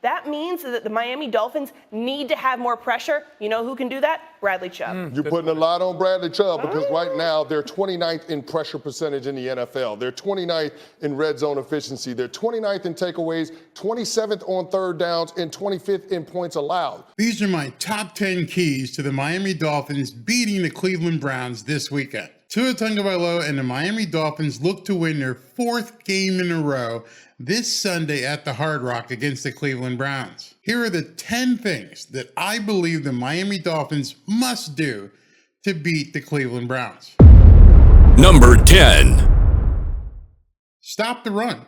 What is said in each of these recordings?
That means that the Miami Dolphins need to have more pressure. You know who can do that? Bradley Chubb. You're putting a lot on Bradley Chubb because right now they're 29th in pressure percentage in the NFL. They're 29th in red zone efficiency. They're 29th in takeaways, 27th on third downs, and 25th in points allowed. These are my top 10 keys to the Miami Dolphins beating the Cleveland Browns this weekend. Tua Tagovailoa and the Miami Dolphins look to win their 4th game in a row this Sunday at the Hard Rock against the Cleveland Browns. Here are the 10 things that I believe the Miami Dolphins must do to beat the Cleveland Browns. Number 10. Stop the run.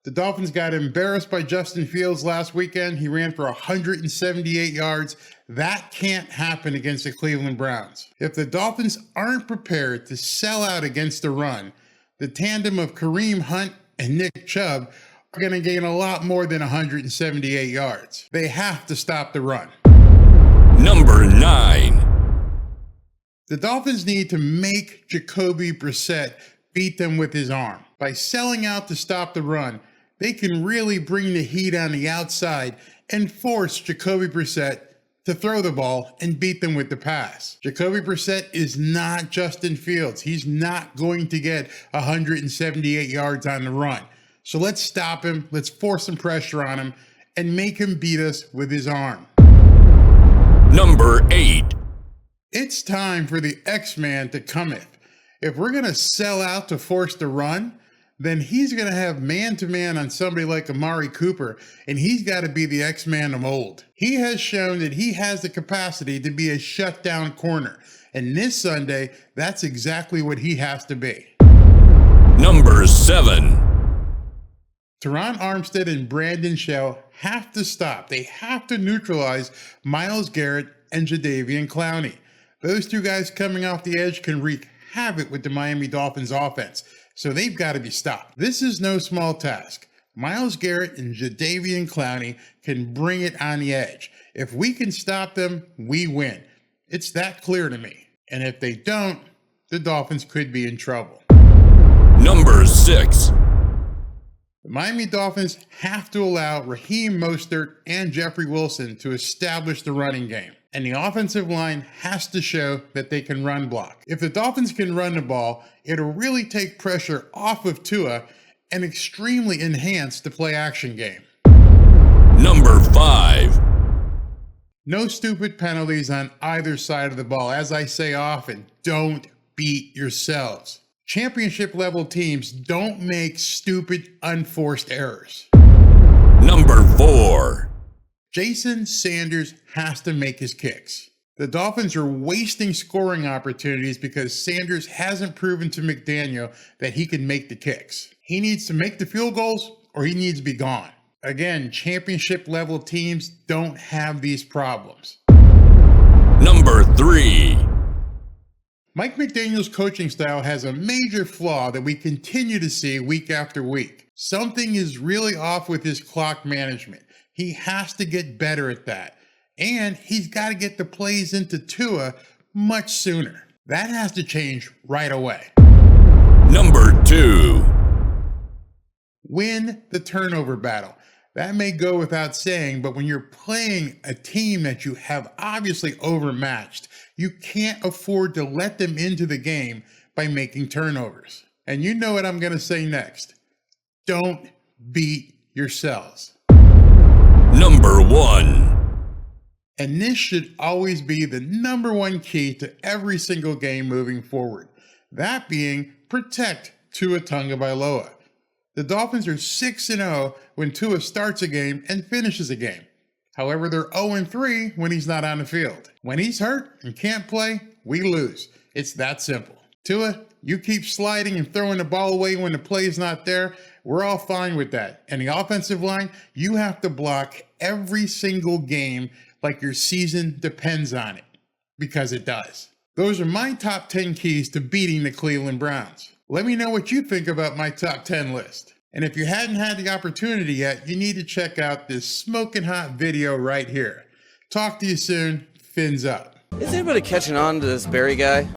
The Dolphins got embarrassed by Justin Fields last weekend. He ran for 178 yards. That can't happen against the Cleveland Browns. If the Dolphins aren't prepared to sell out against the run, the tandem of Kareem Hunt and Nick Chubb are going to gain a lot more than 178 yards. They have to stop the run. Number 9. The Dolphins need to make Jacoby Brissett beat them with his arm. By selling out to stop the run, they can really bring the heat on the outside and force Jacoby Brissett to throw the ball and beat them with the pass. Jacoby Brissett is not Justin Fields. He's not going to get 178 yards on the run. So let's stop him, let's force some pressure on him, and make him beat us with his arm. Number 8. It's time for the Xman to cometh. If we're going to sell out to force the run, then he's going to have man-to-man on somebody like Amari Cooper, and he's got to be the X-Man of old. He has shown that he has the capacity to be a shutdown corner, and this Sunday, that's exactly what he has to be. Number 7. Terron, Armstead, and Brandon Shell have to stop. They have to neutralize Myles Garrett and Jadaveon Clowney. Those two guys coming off the edge can wreak havoc with the Miami Dolphins offense, so they've got to be stopped. This is no small task. Myles Garrett and Jadaveon Clowney can bring it on the edge. If we can stop them, we win. It's that clear to me. And if they don't, the Dolphins could be in trouble. Number 6. The Miami Dolphins have to allow Raheem Mostert and Jeffrey Wilson to establish the running game. And the offensive line has to show that they can run block. If the Dolphins can run the ball, it'll really take pressure off of Tua and extremely enhance the play-action game. Number 5. No stupid penalties on either side of the ball. As I say often, don't beat yourselves. Championship-level teams don't make stupid, unforced errors. Number 4. Jason Sanders has to make his kicks. The Dolphins are wasting scoring opportunities because Sanders hasn't proven to McDaniel that he can make the kicks. He needs to make the field goals or he needs to be gone. Again, championship level teams don't have these problems. Number 3. Mike McDaniel's coaching style has a major flaw that we continue to see week after week. Something is really off with his clock management. He has to get better at that. And he's got to get the plays into Tua much sooner. That has to change right away. Number 2. Win the turnover battle. That may go without saying, but when you're playing a team that you have obviously overmatched, you can't afford to let them into the game by making turnovers. And you know what I'm going to say next. Don't beat yourselves. Number 1. And this should always be the number one key to every single game moving forward. That being, protect Tua Tagovailoa. The Dolphins are 6-0 when Tua starts a game and finishes a game. However, they're 0-3 when he's not on the field. When he's hurt and can't play, we lose. It's that simple. Tua, you keep sliding and throwing the ball away when the play's not there. We're all fine with that. And the offensive line, you have to block every single game like your season depends on it, because it does. Those are my top 10 keys to beating the Cleveland Browns. Let me know what you think about my top 10 list. And if you hadn't had the opportunity yet, you need to check out this smoking hot video right here. Talk to you soon. Fins up. Is anybody catching on to this Barry guy?